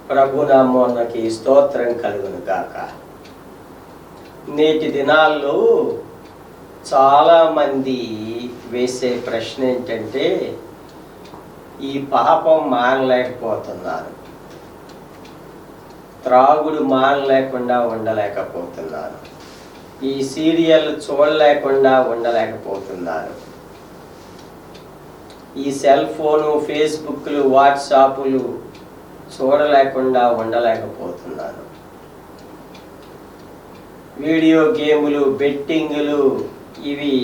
ప్రభునామానికి స్తోత్రం కలుగును గాక. నేటి దినాల్లో చాలామంది వేసే ప్రశ్న ఏంటంటే, ఈ పాపం మానలేకపోతున్నాను, త్రాగుడు మానలేకుండా ఉండలేకపోతున్నాను, ఈ సీరియల్ చూడలేకుండా ఉండలేకపోతున్నాను, ఈ సెల్ ఫోను, ఫేస్బుక్లు, వాట్సాప్లు చూడలేకుండా ఉండలేకపోతున్నాను, వీడియో గేములు, బెట్టింగులు ఇవి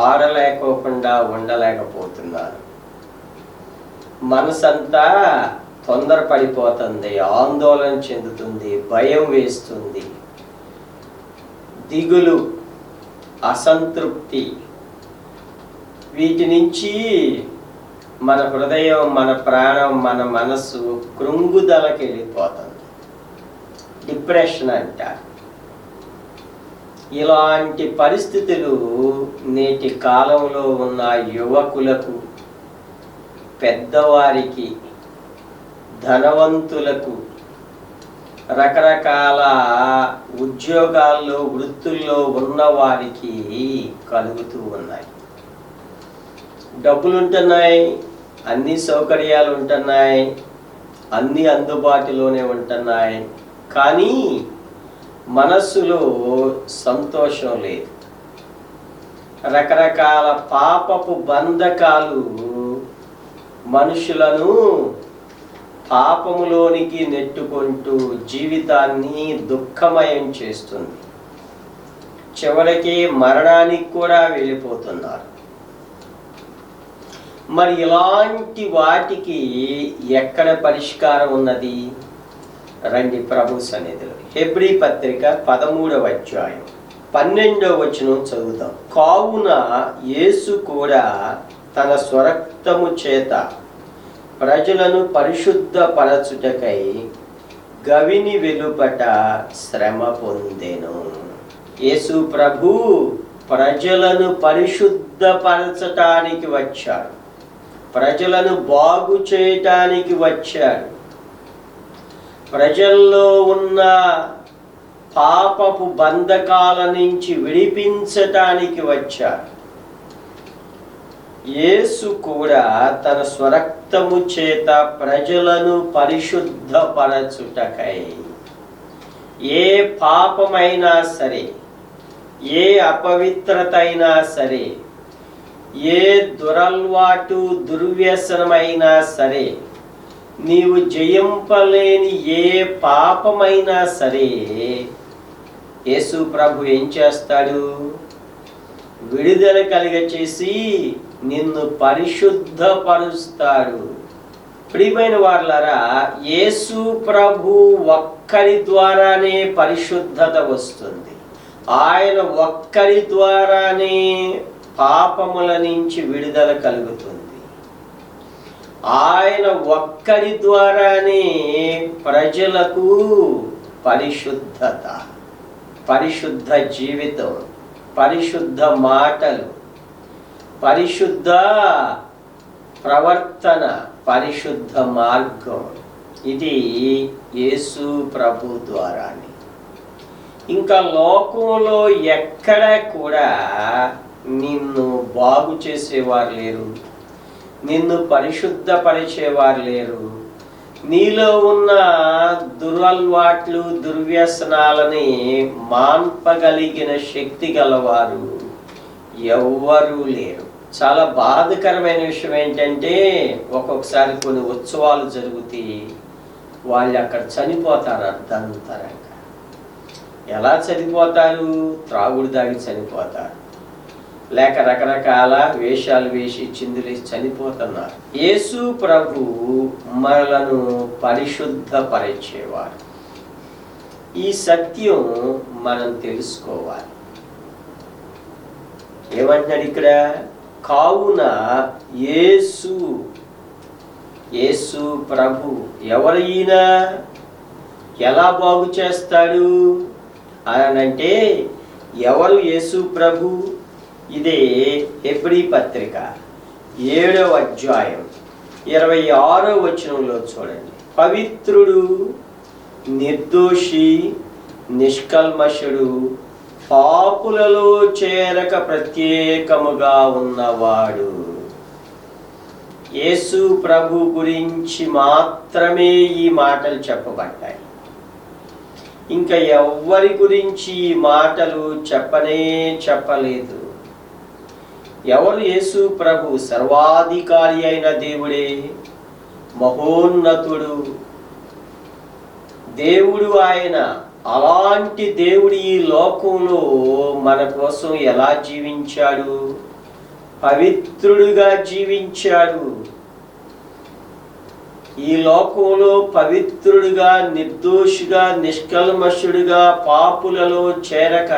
ఆడలేకోకుండా ఉండలేకపోతున్నాను, మనసంతా తొందరపడిపోతుంది, ఆందోళన చెందుతుంది, భయం వేస్తుంది, దిగులు, అసంతృప్తి, వీటి నుంచి మన హృదయం, మన ప్రాణం, మన మనస్సు కృంగుదలకి వెళ్ళిపోతుంది. డిప్రెషన్ అంటారు. ఇలాంటి పరిస్థితులు నేటి కాలంలో ఉన్న యువకులకు, పెద్దవారికి, ధనవంతులకు, రకరకాల ఉద్యోగాల్లో, వృత్తుల్లో ఉన్న వారికి కలుగుతూ ఉన్నాయి. డబ్బులు ఉంటున్నాయి, అన్ని సౌకర్యాలు ఉంటున్నాయి, అన్నీ అందుబాటులోనే ఉంటున్నాయి, కానీ మనస్సులో సంతోషం లేదు. రకరకాల పాపపు బంధకాలు మనుషులను పాపములోనికి నెట్టుకుంటూ జీవితాన్ని దుఃఖమయం చేస్తుంది. చివరికి మరణానికి కూడా వెళ్ళిపోతున్నారు. మరి ఇలాంటి వాటికి ఎక్కడ పరిష్కారం ఉన్నది? రండి ప్రభు సన్నిధిలో. హెబ్రీ పత్రిక 13వ అధ్యాయం 12వ వచనం చదువుదాం. కావున యేసు కూడా తన స్వరక్తము చేత ప్రజలను పరిశుద్ధపరచుటకై గవిని వెలుపట శ్రమ పొందెను. యేసు ప్రభు ప్రజలను పరిశుద్ధపరచటానికి వచ్చాడు, ప్రజలను బాగు చేయటానికి వచ్చాడు, ప్రజల్లో ఉన్న పాపపు బంధకాల నుంచి విడిపించటానికి వచ్చాడు. యేసు కూడా తన స్వరక్తము చేత ప్రజలను పరిశుద్ధపరచుటకై, ఏ పాపమైనా సరే, ఏ అపవిత్రత అయినా సరే, ఏ దురల్వాటు, దుర్వ్యసనమైనా సరే, నీవు జయింపలేని ఏ పాపమైనా సరే, యేసు ప్రభు ఏం చేస్తాడు? విడుదల కలిగచేసి నిన్ను పరిశుద్ధపరుస్తాడు. ప్రియమైన వారలారా, యేసు ప్రభు ఒక్కరి ద్వారానే పరిశుద్ధత వస్తుంది. ఆయన ఒక్కరి ద్వారానే పాపముల నుంచి విడుదల కలుగుతుంది. ఆయన ఒక్కరి ద్వారానే ప్రజలకు పరిశుద్ధత, పరిశుద్ధ జీవితం, పరిశుద్ధ మాటలు, పరిశుద్ధ ప్రవర్తన, పరిశుద్ధ మార్గం, ఇది యేసు ప్రభు ద్వారానే. ఇంకా లోకంలో ఎక్కడ కూడా నిన్ను బాగు చేసేవారు లేరు, నిన్ను పరిశుద్ధపరిచేవారు లేరు. నీలో ఉన్న దురల్వాట్లు, దుర్వ్యసనాలని మాన్పగలిగిన శక్తి గలవారు ఎవ్వరూ లేరు. చాలా బాధకరమైన విషయం ఏంటంటే, ఒక్కొక్కసారి కొన్ని ఉత్సవాలు జరుగుతాయి, వాళ్ళు అక్కడ చనిపోతారు అర్ధంతరంగా. ఎలా చనిపోతారు? త్రాగుడు దాగి చనిపోతారు, లేక రకరకాల వేషాలు వేసి చిందులేసి చనిపోతున్నారు. యేసు ప్రభు మనలను పరిశుద్ధపరిచేవారు. ఈ సత్యం మనం తెలుసుకోవాలి. ఏమంటున్నాడు ఇక్కడ? కావున యేసు ప్రభు. ఎవరు ఈయన? ఎలా బాగు చేస్తాడు అనంటే, ఎవరు యేసు ప్రభు? ఇదే హెబ్రీ పత్రిక 7వ అధ్యాయం 26వ వచనంలో చూడండి. పవిత్రుడు, నిర్దోషి, నిష్కల్మషుడు, పాపులలో చేరక ప్రత్యేకముగా ఉన్నవాడు. యేసు ప్రభు గురించి మాత్రమే ఈ మాటలు చెప్పబడ్డాయి. ఇంకా ఎవ్వరి గురించి ఈ మాటలు చెప్పలేదు. ఎవరు యేసు ప్రభు? సర్వాధికారి అయిన దేవుడే, మహోన్నతుడు దేవుడు ఆయన. అలాంటి దేవుడు ఈ లోకంలో మన కోసం ఎలా జీవించాడు? పవిత్రుడుగా జీవించాడు. ఈ లోకంలో పవిత్రుడుగా, నిర్దోషిగా, నిష్కల్మషుడుగా, పాపులలో చేరక,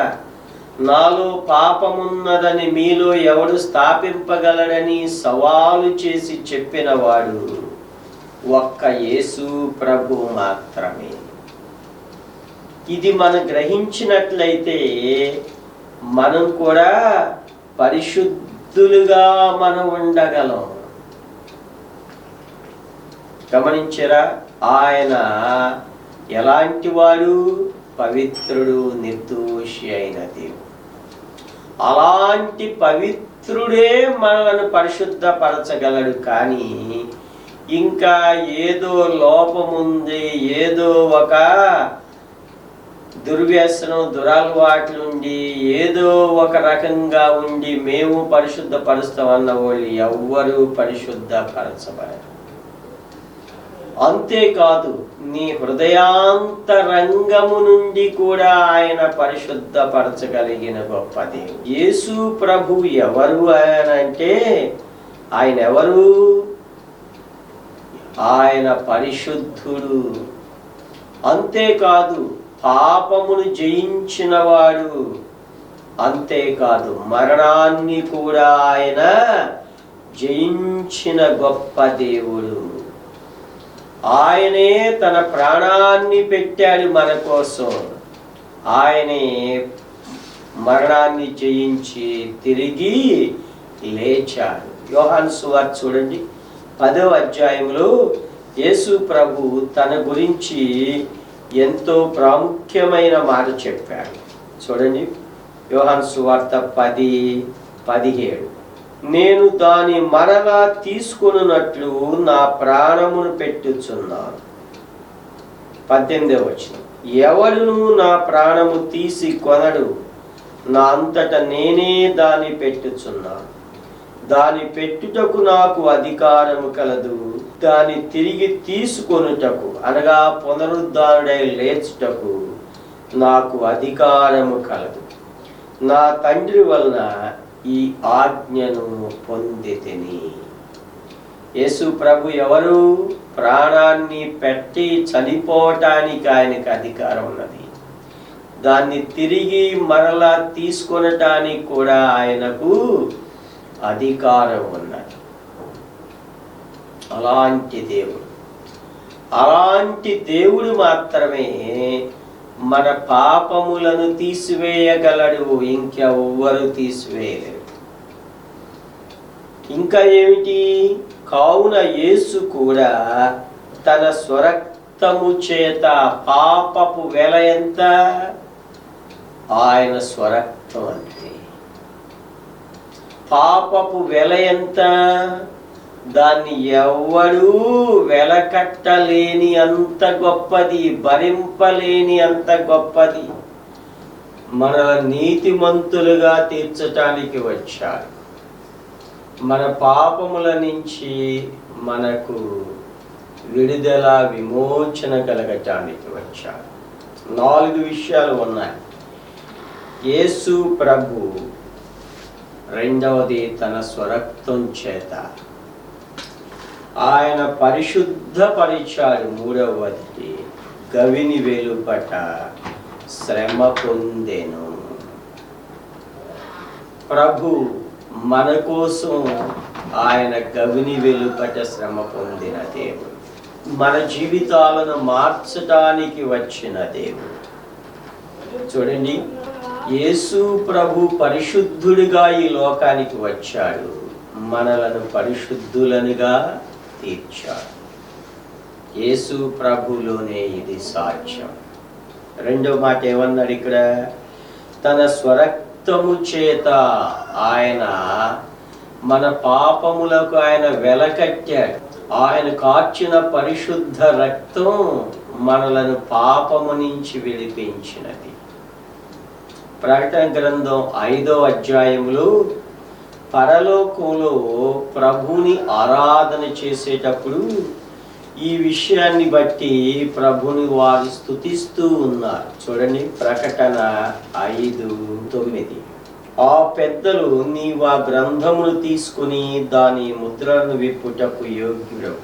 నాలో పాపమున్నదని మీలో ఎవడు స్థాపింపగలడని సవాలు చేసి చెప్పినవాడు ఒక్క యేసు ప్రభు మాత్రమే. ఇది మనం గ్రహించినట్లయితే మనం కూడా పరిశుద్ధులుగా మనం ఉండగలం. గమనించరా? ఆయన ఎలాంటి వాడు? పవిత్రుడు, నిర్దోషి అయిన దేవుడు. అలాంటి పవిత్రుడే మనలను పరిశుద్ధపరచగలడు. కానీ ఇంకా ఏదో లోపముంది, ఏదో ఒక దుర్వ్యసనం, దురలవాట్లుండి, ఏదో ఒక రకంగా ఉండి మేము పరిశుద్ధపరుస్తామన్న వాళ్ళు ఎవ్వరూ పరిశుద్ధపరచబడరు. అంతేకాదు, నీ హృదయాంతరంగము నుండి కూడా ఆయన పరిశుద్ధపరచగలిగిన గొప్ప దేవుడు. యేసు ప్రభు ఎవరు అంటే ఆయన ఎవరు? ఆయన పరిశుద్ధుడు. అంతేకాదు, పాపమును జయించినవాడు. అంతేకాదు, మరణాన్ని కూడా ఆయన జయించిన గొప్ప దేవుడు. ఆయనే తన ప్రాణాన్ని పెట్టాడు మన కోసం. ఆయనే మరణాన్ని జయించి తిరిగి లేచాడు. యోహాను సువార్త చూడండి, 10వ అధ్యాయంలో యేసు ప్రభు తన గురించి ఎంతో ప్రాముఖ్యమైన మాట చెప్పాడు. చూడండి, యోహాను సువార్త 10:17. నేను దాని మరలా తీసుకొనున్నట్లు నా ప్రాణమును పెట్టుచున్నాను. 18వ వచనం. ఎవడును నా ప్రాణము తీసి కొనడు, నా అంతట నేనే దాన్ని పెట్టుచున్నాను. దాని పెట్టుటకు నాకు అధికారము కలదు, దాన్ని తిరిగి తీసుకొనుటకు అనగా పునరుద్ధానుడై లేచుటకు నాకు అధికారము కలదు. నా తండ్రి వలన ఈ ఆజ్ఞను పొందితిని. యేసు ప్రభు ఎవరు? ప్రాణాన్ని పెట్టి చనిపోవటానికి ఆయనకు అధికారం ఉన్నది. దాన్ని తిరిగి మరలా తీసుకొనటానికి కూడా ఆయనకు అధికారం ఉన్నది. అలాంటి దేవుడు మాత్రమే మన పాపములను తీసివేయగలడు. ఇంకెవ్వరు తీసివేయలేరు. ఇంకా ఏమిటి? కావున యేసు కూడా తన స్వరక్తము చేత పాపపు వెల ఎంత? ఆయన స్వరక్తం అంతే. పాపపు వెల ఎంత? దాన్ని ఎవ్వడూ వెలకట్టలేని అంత గొప్పది, భరింపలేని అంత గొప్పది. మన నీతిమంతులుగా తీర్చటానికి వచ్చాడు. మన పాపముల నుంచి మనకు విడుదల, విమోచన కలగటానికి వచ్చాడు. 4 విషయాలు ఉన్నాయి. యేసు ప్రభు రెండవది తన స్వరక్తం చేత ఆయన పరిశుద్ధపరిచాడు. 3వది గవిని వెలుపట శ్రమ పొందెను. ప్రభు మన కోసం ఆయన గవిని వెలుపట శ్రమ పొందిన దేవుడు. మన జీవితాలను మార్చడానికి వచ్చిన దేవుడు. చూడండి, యేసు ప్రభు పరిశుద్ధుడిగా ఈ లోకానికి వచ్చాడు. మనలను పరిశుద్ధులనుగా తీర్చాడు. యేసు ప్రభులోనే ఇది సాధ్యం. రెండో మాట ఏమన్నాడు ఇక్కడ? తన స్వరక్తము చేత ఆయన మన పాపములకు ఆయన వెలకట్టాడు. ఆయన కార్చిన పరిశుద్ధ రక్తం మనలను పాపము నుంచి విడిపించినది. ప్రకటన గ్రంథం 5వ అధ్యాయంలో పరలోకంలో ప్రభుని ఆరాధన చేసేటప్పుడు ఈ విషయాన్ని బట్టి ప్రభుని వారు స్తుతిస్తూ ఉన్నారు. చూడండి, ప్రకటన 5:9. ఆ పెద్దలు, నీవు ఆ గ్రంథమును తీసుకుని దాని ముద్రను విప్పుటకు యోగ్యుడవు,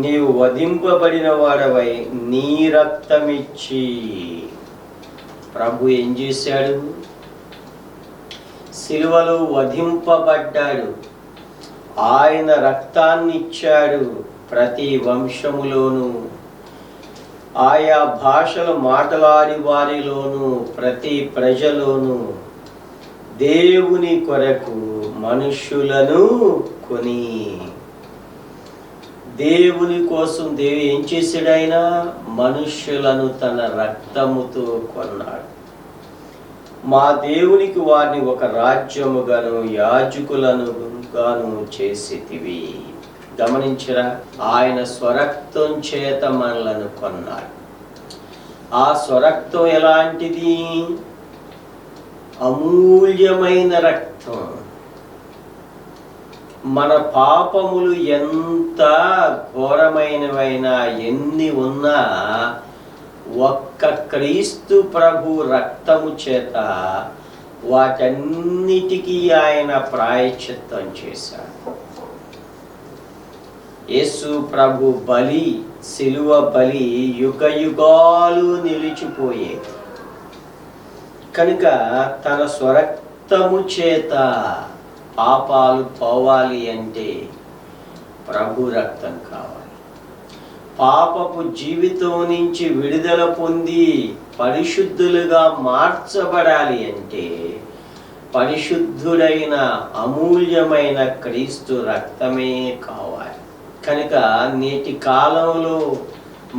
నీవు వధింపబడిన వాడవై నీ రక్తమిచ్చి. ప్రభు ఏం చేశాడు? సిలువలో వధింపబడ్డాడు. ఆయన రక్తాన్ని ఇచ్చాడు. ప్రతి వంశములోను, ఆయా భాషలు మాట్లాడి వారిలోను, ప్రతి ప్రజలోను దేవుని కొరకు మనుష్యులను కొని, దేవుని కోసం దేవుడు ఏం చేశాడు? ఆయన మనుష్యులను తన రక్తముతో కొన్నాడు. మా దేవునికి వారిని ఒక రాజ్యముగాను యాజకులను గాను చేసితివి. గమనించరా, ఆయన స్వరక్తం చేత మనలను కొన్నాడు. ఆ స్వరక్తం ఎలాంటిది? అమూల్యమైన రక్తం. మన పాపములు ఎంత ఘోరమైనవైనా, ఎన్ని ఉన్నా, ఒక్క క్రీస్తు ప్రభు రక్తము చేత వాటన్నిటికీ ఆయన ప్రాయశ్చిత్తం చేశాడు. యేసు ప్రభు బలి, సిలువ బలి యుగ యుగాలు నిలిచిపోయేది. కనుక తన స్వరక్తము చేత పాపాలు పోవాలి అంటే ప్రభు రక్తం కావాలి. పాపపు జీవితం నుంచి విడుదల పొంది పరిశుద్ధులుగా మార్చబడాలి అంటే పరిశుద్ధుడైన అమూల్యమైన క్రీస్తు రక్తమే కావాలి. కనుక నేటి కాలంలో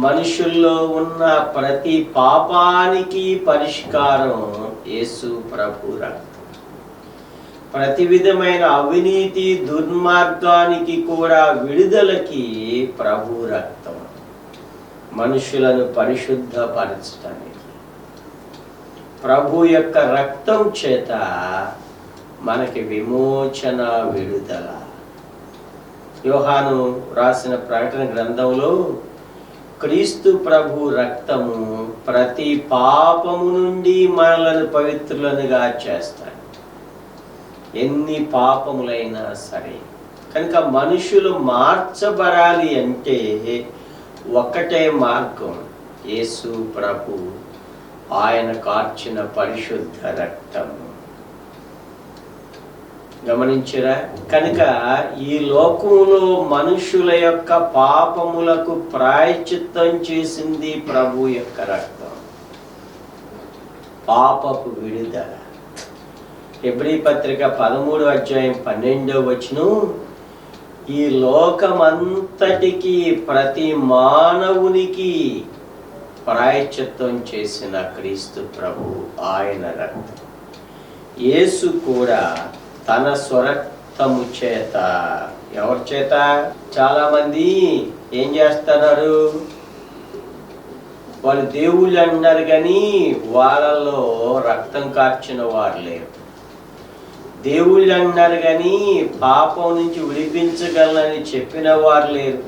మనుషుల్లో ఉన్న ప్రతి పాపానికి పరిష్కారం యేసు ప్రభు రక్తం. ప్రతి విధమైన అవినీతి, దుర్మార్గానికి కూడా విడుదలకి ప్రభు రక్తం. మనుషులను పరిశుద్ధపరచడానికి ప్రభు యొక్క రక్తం చేత మనకి విమోచన, విడుదల. యోహాను రాసిన ప్రకటన గ్రంథంలో క్రీస్తు ప్రభు రక్తము ప్రతి పాపము నుండి మనలను పవిత్రులనుగా చేస్తాడు, ఎన్ని పాపములైనా సరే. కనుక మనుషులు మార్చబడాలి అంటే ఒక్కటే మార్గం, యేసు ప్రభు ఆయన కార్చిన పరిశుద్ధ రక్తము. గమనించరా? కనుక ఈ లోకంలో మనుషుల యొక్క పాపములకు ప్రాయశ్చిత్తం చేసింది ప్రభు యొక్క రక్తం, పాపపు విడుదల. హెబ్రీ పత్రిక 13వ అధ్యాయం 12వ వచనం, ఈ లోకమంతటికి ప్రతి మానవునికి ప్రాయశ్చిత్తం చేసిన క్రీస్తు ప్రభు ఆయన రక్తం. యేసు కూడా తన స్వరక్తము చేత, ఎవరి చేత? చాలా మంది ఏం చేస్తున్నారు, వాళ్ళు దేవుళ్ళు అన్నారు కానీ వాళ్ళలో రక్తం కార్చిన వారు లేరు. దేవుళ్ళు అన్నారు కానీ పాపం నుంచి విడిపించగలనని చెప్పిన వారు లేరు.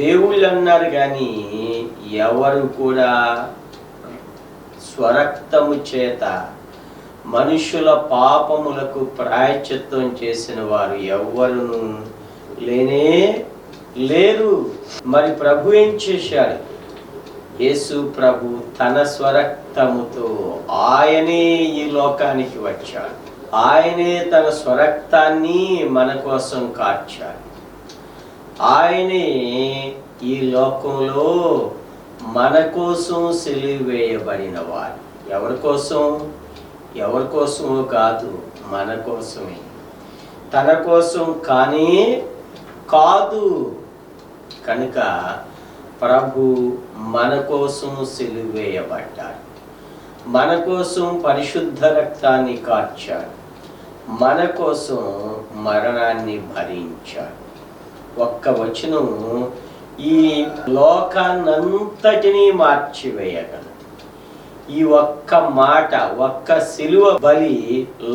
దేవుళ్ళు అన్నారు కానీ ఎవరు కూడా స్వరక్తము చేత మనుషుల పాపములకు ప్రాయశ్చిత్తం చేసిన వారు ఎవ్వరును లేనే లేరు. మరి ప్రభు ఏం చేశాడు? యేసు ప్రభు తన స్వరక్తముతో ఆయనే ఈ లోకానికి వచ్చాడు. ఆయనే తన స్వరక్తాన్ని మన కోసం కార్చాడు. ఆయనే ఈ లోకంలో మన కోసం సిలువ వేయబడిన వాడు. ఎవరి కోసం? ఎవరి కోసమో కాదు, మన కోసమే. తన కోసం కానీ కాదు, కనుక ప్రభు మన కోసం సిలువ వేయబడ్డాడు, మన కోసం పరిశుద్ధ రక్తాన్ని కార్చాడు, మన కోసం మరణాన్ని భరించాడు. ఒక్క వచనం ఈ లోకాన్నంతటినీ మార్చివేయగలదు. ఈ ఒక్క మాట, ఒక్క సిలువ బలి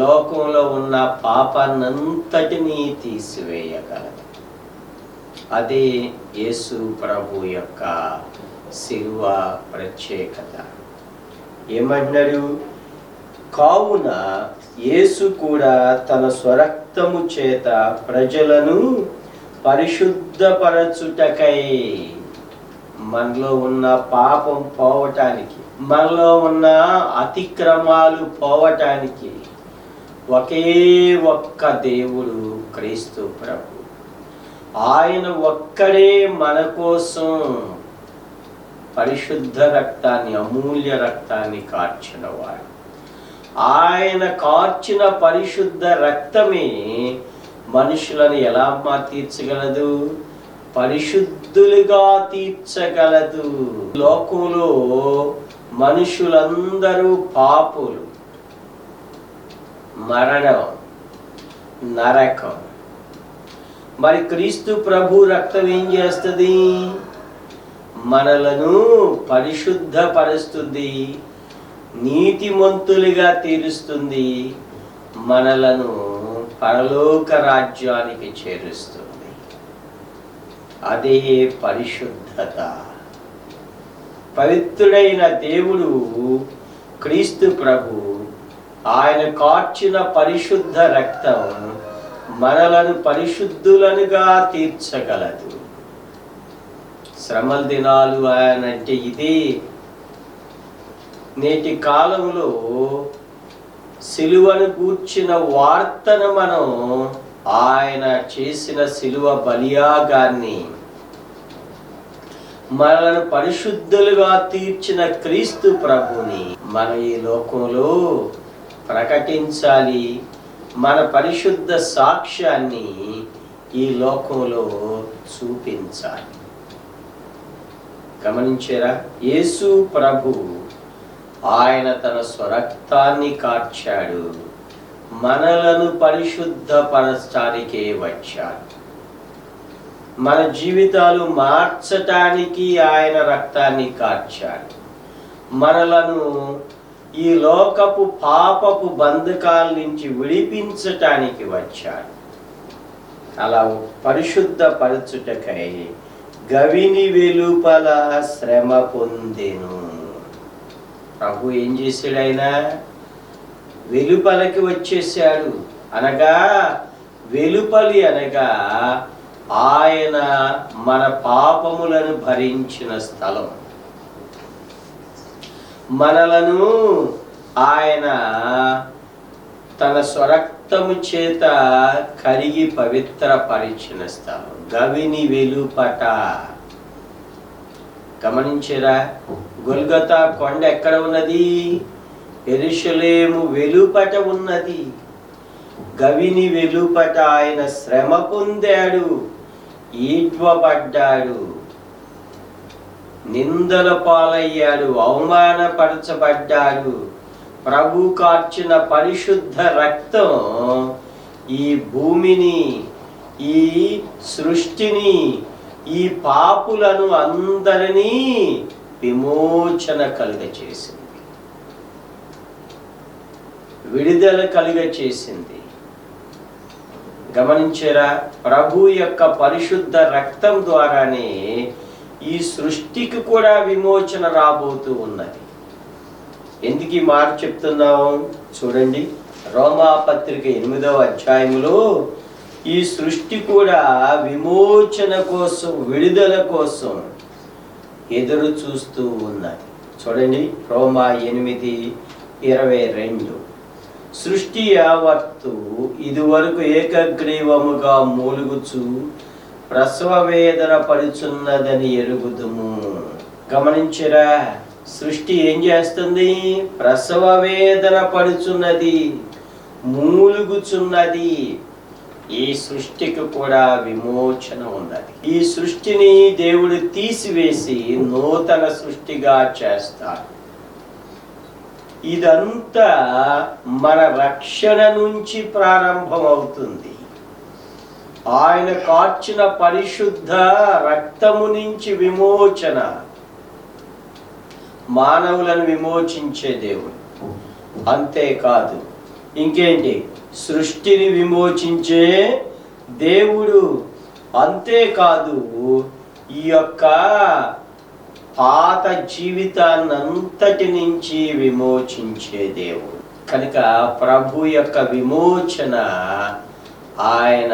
లోకంలో ఉన్న పాపాన్నంతటినీ తీసివేయగలదు. అదే యేసు ప్రభు యొక్క సిలువ ప్రత్యేకత. ఏమంటున్నాడు? కావున యేసు కూడా తన స్వరక్తము చేత ప్రజలను పరిశుద్ధపరచుటకై, మనలో ఉన్న పాపం పోవటానికి, మనలో ఉన్న అతిక్రమాలు పోవటానికి ఒకే ఒక్క దేవుడు క్రీస్తు ప్రభు. ఆయన ఒక్కడే మన కోసం పరిశుద్ధ రక్తాన్ని, అమూల్య రక్తాన్ని కార్చినవాడు. ఆయన కార్చిన పరిశుద్ధ రక్తమే మనుషులను ఎలా తీర్చగలదు? పరిశుద్ధులుగా తీర్చగలదు. లోకంలో మనుషులందరూ పాపులు, మరణం, నరకం. మరి క్రీస్తు ప్రభు రక్తం ఏం చేస్తుంది? మనలను పరిశుద్ధపరుస్తుంది, నీతిమంతులుగా తీరుస్తుంది, మనలను పరలోక రాజ్యానికి చేరుస్తుంది. అదే పరిశుద్ధత. పవిత్రుడైన దేవుడు క్రీస్తు ప్రభు, ఆయన కార్చిన పరిశుద్ధ రక్తం మనలను పరిశుద్ధులనుగా తీర్చగలదు. శ్రమల దినాలు ఆయనంటే ఇదే. నేటి కాలంలో సిలువను కూర్చిన వార్తను మనం, ఆయన చేసిన సిలువ బలియాగాన్ని, మనలను పరిశుద్ధులుగా తీర్చిన క్రీస్తు ప్రభుని మనం ఈ లోకంలో ప్రకటించాలి. మన పరిశుద్ధ సాక్ష్యాన్ని ఈ లోకంలో చూపించాలి. గమనించారా? యేసు ప్రభు ఆయన తన స్వరక్తాన్ని కార్చాడు, మనలను పరిశుద్ధపరచడానికే వచ్చాడు. మన జీవితాలు మార్చటానికి ఆయన రక్తాన్ని కార్చాడు. మనలను ఈ లోకపు పాపపు బంధకాల నుంచి విడిపించటానికి వచ్చాడు. అలా పరిశుద్ధపరచుటకై గవిని వెలుపల శ్రమ పొందెను. ప్రభు ఏం చేశాడు? ఆయన వెలుపలకి వచ్చేసాడు. అనగా వెలుపలి అనగా ఆయన మన పాపములను భరించిన స్థలం. మనలను ఆయన తన స్వరక్తము చేత కడిగి పవిత్రపరిచిన స్థలం గవిని వెలుపట. గమనించారా? గొల్గొతా కొండ ఎక్కడ ఉన్నది? యెరూషలేము వెలుపట ఉన్నది. గవిని వెలుపట ఆయన శ్రమ పొందాడు, ఈడ్వబడ్డాడు, నిందల పాలయ్యాడు, అవమానపరచబడ్డాడు. ప్రభు కార్చిన పరిశుద్ధ రక్తం ఈ భూమిని, ఈ సృష్టిని, ఈ పాపులను అందరినీ విమోచన కలుగచేసింది, విడుదల కలుగచేసింది. గమనించారా? ప్రభు యొక్క పరిశుద్ధ రక్తం ద్వారానే ఈ సృష్టికి కూడా విమోచన రాబోతూ ఉన్నది. ఎందుకు ఈ మాట చెప్తున్నాం? చూడండి, రోమా పత్రిక 8వ అధ్యాయంలో ఈ సృష్టి కూడా విమోచన కోసం, విడుదల కోసం ఎదురు చూస్తూ ఉన్నది. చూడండి, రోమా 8:22. సృష్టి యావత్తు ఇదివరకు ఏకగ్రీవముగా మూలుగుచు ప్రసవ వేదన పడుచున్నదని ఎరుగుదుము. గమనించరా? సృష్టి ఏం చేస్తుంది? ప్రసవ వేదన పడుచున్నది, మూలుగుచున్నది. ఈ సృష్టికి కూడా విమోచన ఉన్నది. ఈ సృష్టిని దేవుడు తీసివేసి నూతన సృష్టిగా చేస్తాడు. ఇదంతా మన రక్షణ నుంచి ప్రారంభమవుతుంది. ఆయన కార్చిన పరిశుద్ధ రక్తము నుంచి విమోచన, మానవులను విమోచించే దేవుడు. అంతేకాదు, ఇంకేంటి, సృష్టిని విమోచించే దేవుడు. అంతేకాదు, ఈ యొక్క పాత జీవితాన్నంతటి నుంచి విమోచించే దేవుడు. కనుక ప్రభు యొక్క విమోచన ఆయన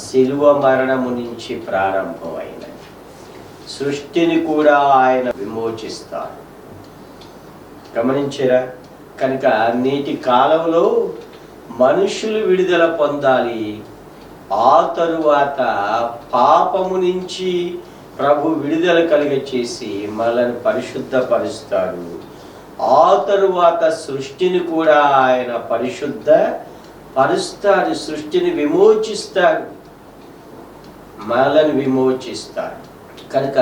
శిలువ మరణము నుంచి ప్రారంభమైనది. సృష్టిని కూడా ఆయన విమోచిస్తాడు. గమనించారా? కనుక నేటి కాలంలో మనుషులు విడుదల పొందాలి. ఆ తరువాత పాపము నుంచి ప్రభు విడుదల కలిగచేసి మనల్ని పరిశుద్ధపరుస్తాడు. ఆ తరువాత సృష్టిని కూడా ఆయన పరిశుద్ధ పరుస్తాడు. సృష్టిని విమోచిస్తాడు, మనల్ని విమోచిస్తాడు. కనుక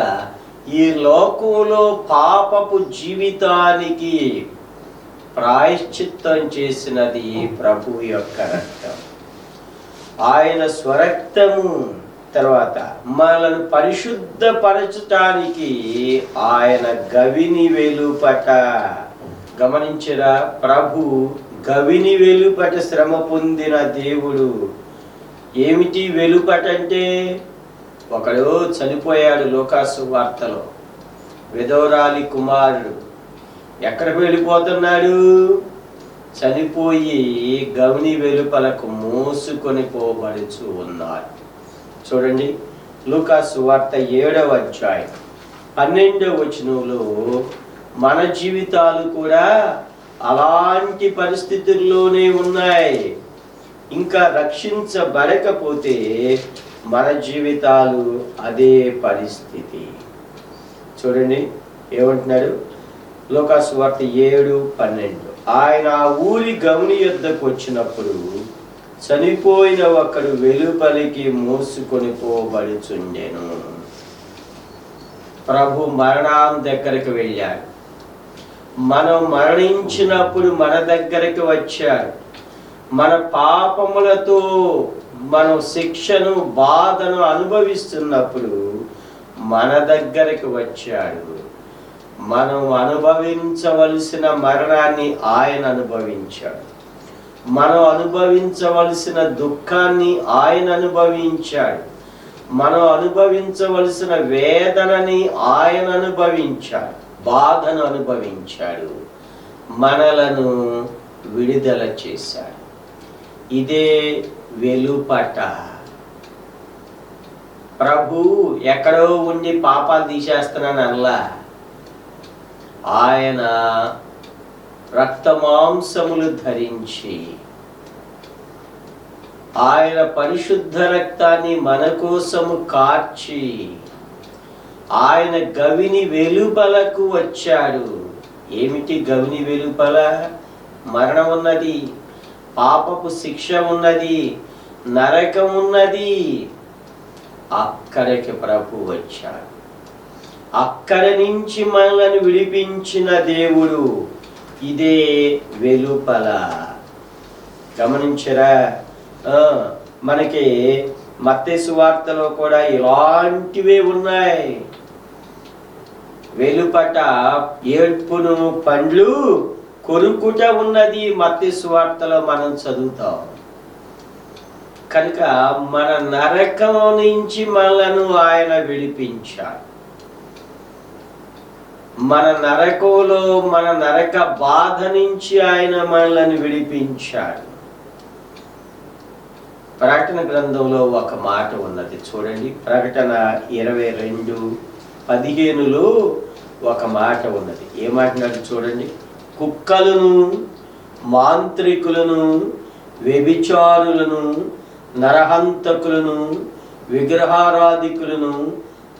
ఈ లోకంలో పాపపు జీవితానికి ప్రాయశ్చిత్తం చేసినది ప్రభు యొక్క రక్తం. ఆయన స్వరక్తము. తర్వాత మనల్ని పరిశుద్ధపరచటానికి ఆయన గవిని వెలుపట. గమనించరా? ప్రభు గవిని వెలుపట శ్రమ పొందిన దేవుడు. ఏమిటి వెలుపట అంటే? ఒకడు చనిపోయాడు లోకాసు వార్తలో, విధవరాలి కుమారుడు. ఎక్కడికి వెళ్ళిపోతున్నాడు? చనిపోయి గవిని వెలుపలకు మోసుకొని పోబడుచు ఉన్నాడు. చూడండి, లూకాసు వార్త 7వ అధ్యాయం 12వ వచనంలో మన జీవితాలు కూడా అలాంటి పరిస్థితుల్లోనే ఉన్నాయి. ఇంకా రక్షించబడకపోతే మన జీవితాలు అదే పరిస్థితి. చూడండి ఏమంటున్నాడు లూకాసు వార్త 7:12. ఆయన ఆ ఊరి గవిని యొద్దకు వచ్చినప్పుడు చనిపోయిన ఒకడు వెలుపలికి మోసుకొని పోబడుచుండెను. ప్రభు మరణం దగ్గరికి వెళ్ళాడు. మనం మరణించినప్పుడు మన దగ్గరికి వచ్చాడు. మన పాపములతో మనం శిక్షను, బాధను అనుభవిస్తున్నప్పుడు మన దగ్గరికి వచ్చాడు. మనం అనుభవించవలసిన మరణాన్ని ఆయన అనుభవించాడు. మనం అనుభవించవలసిన దుఃఖాన్ని ఆయన అనుభవించాడు. మనం అనుభవించవలసిన వేదనని ఆయన అనుభవించాడు, బాధను అనుభవించాడు, మనలను విడుదల చేశాడు. ఇదే వెలుపట. ప్రభు ఎక్కడో ఉండి పాపాలు తీసేస్తున్నాను అనలా. ఆయన రక్తమాంసములు ధరించి ఆయన పరిశుద్ధ రక్తాన్ని మన కోసము కార్చి ఆయన గవిని వెలుపలకు వచ్చాడు. ఏమిటి గవిని వెలుపల? మరణం ఉన్నది, పాపపు శిక్ష ఉన్నది, నరకం ఉన్నది. అక్కడికి ప్రభు వచ్చాడు. అక్కడి నుంచి మనల్ని విడిపించిన దేవుడు. ఇదే వెలుపల. గమనించరా? మనకి మత్తయి సువార్తలో కూడా ఇలాంటివే ఉన్నాయి. వెలుపట ఏడ్పును పండ్లు కొరుకుట ఉన్నది మత్తయి సువార్తలో మనం చదువుతాం. కనుక మన నరకం నుంచి మనలను ఆయన విడిపించాడు. మన నరకంలో మన నరక బాధ నుంచి ఆయన మనల్ని విడిపించాడు. ప్రకటన గ్రంథంలో ఒక మాట ఉన్నది చూడండి. ప్రకటన 22:15లో ఒక మాట ఉన్నది. ఏమంటున్నాడు చూడండి. కుక్కలను, మాంత్రికులను, వ్యభిచారులను, నరహంతకులను, విగ్రహారాధికులను,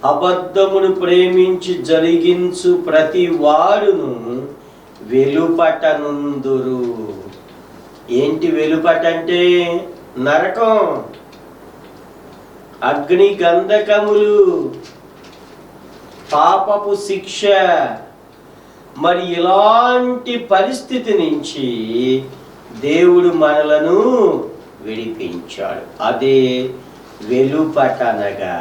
అబద్ధమును ప్రేమించి జరిగించు ప్రతి వారును వెలుపట నుందురు. ఏంటి వెలుపట అంటే? నరకం. అగ్ని గంధకములు, పాపపు శిక్ష. మరి ఇలాంటి పరిస్థితి నుంచి దేవుడు మనలను విడిపించాడు. అదే వెలుపటనగా.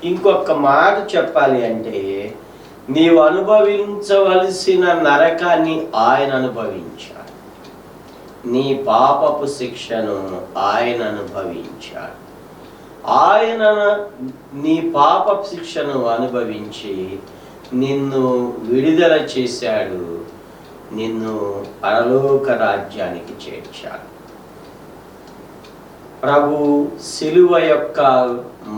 ఇంకొక మాట చెప్పాలి అంటే, నీవు అనుభవించవలసిన నరకాన్ని ఆయన అనుభవించాడు, నీ పాపపు శిక్షను ఆయన అనుభవించాడు. ఆయన నీ పాపపు శిక్షను అనుభవించి నిన్ను విడుదల చేశాడు, నిన్ను పరలోక రాజ్యానికి చేర్చాడు. ప్రభు శిలువ యొక్క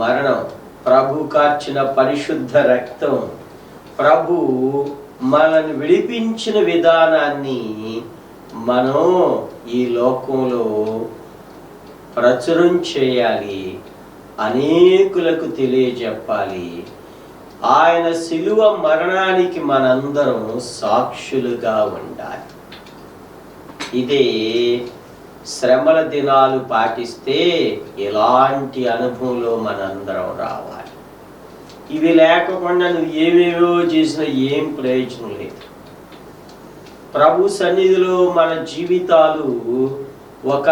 మరణం, ప్రభు కార్చిన పరిశుద్ధ రక్తం, ప్రభు మనల్ని విడిపించిన విధానాన్ని మనం ఈ లోకంలో ప్రచురం చేయాలి, అనేకులకు తెలియజెప్పాలి. ఆయన శిలువ మరణానికి మనందరం సాక్షులుగా ఉండాలి. ఇదే శ్రమల దినాలు పాటిస్తే ఎలాంటి అనుభవంలో మనందరం రావాలి. ఇవి లేకుండా నువ్వు ఏవేవో చేసినా ఏం ప్రయోజనం లేదు. ప్రభు సన్నిధిలో మన జీవితాలు ఒక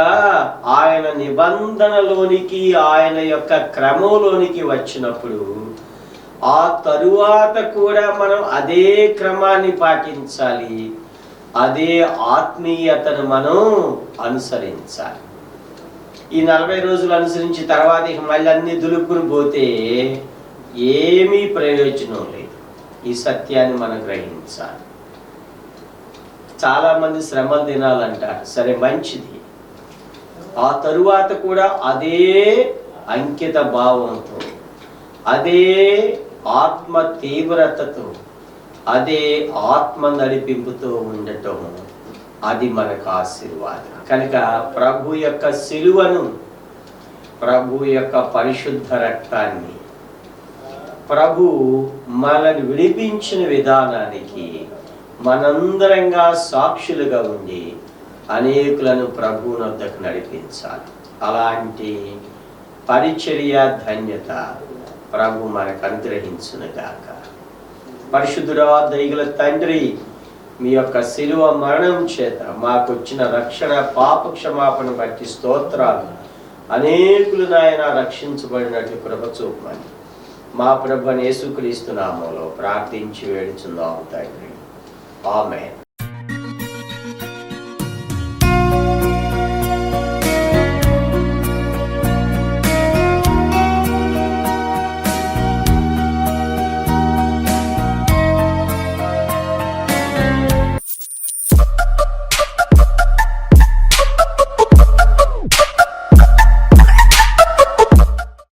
ఆయన నిబంధనలోనికి, ఆయన యొక్క క్రమంలోనికి వచ్చినప్పుడు ఆ తరువాత కూడా మనం అదే క్రమాన్ని పాటించాలి, అదే ఆత్మీయతను మనం అనుసరించాలి. ఈ 40 రోజులు అనుసరించి తర్వాత ఇక మళ్ళీ అన్ని దులుపుకుని పోతే ఏమీ ప్రయోజనం లేదు. ఈ సత్యాన్ని మనం గ్రహించాలి. చాలా మంది శ్రమలు తినాలంటారు, సరే మంచిది. ఆ తరువాత కూడా అదే అంకిత భావంతో, అదే ఆత్మ తీవ్రతతో, అదే ఆత్మ నడిపింపుతో ఉండటం, అది మనకు ఆశీర్వాదం. కనుక ప్రభు యొక్క శిలువను, ప్రభు యొక్క పరిశుద్ధ రక్తాన్ని, ప్రభు మనల్ని విడిపించిన విధానానికి మనందరంగా సాక్షులుగా ఉండి అనేకులను ప్రభు వద్దకు నడిపించాలి. అలాంటి పరిచర్య ధన్యత ప్రభు మనకు అనుగ్రహించునుగాక. పరిశుద్ధుడా, దయగల తండ్రి, మీ యొక్క శిలువ మరణం చేత మాకు వచ్చిన రక్షణ, పాప క్షమాపణ బట్టి స్తోత్రాలు. అనేకులు నాయన రక్షించబడినట్లు కృప చూపమని మా ప్రభువైన యేసుక్రీస్తు నామములో ప్రార్థించి వేడుచున్నాము తండ్రి. ఆమేన్.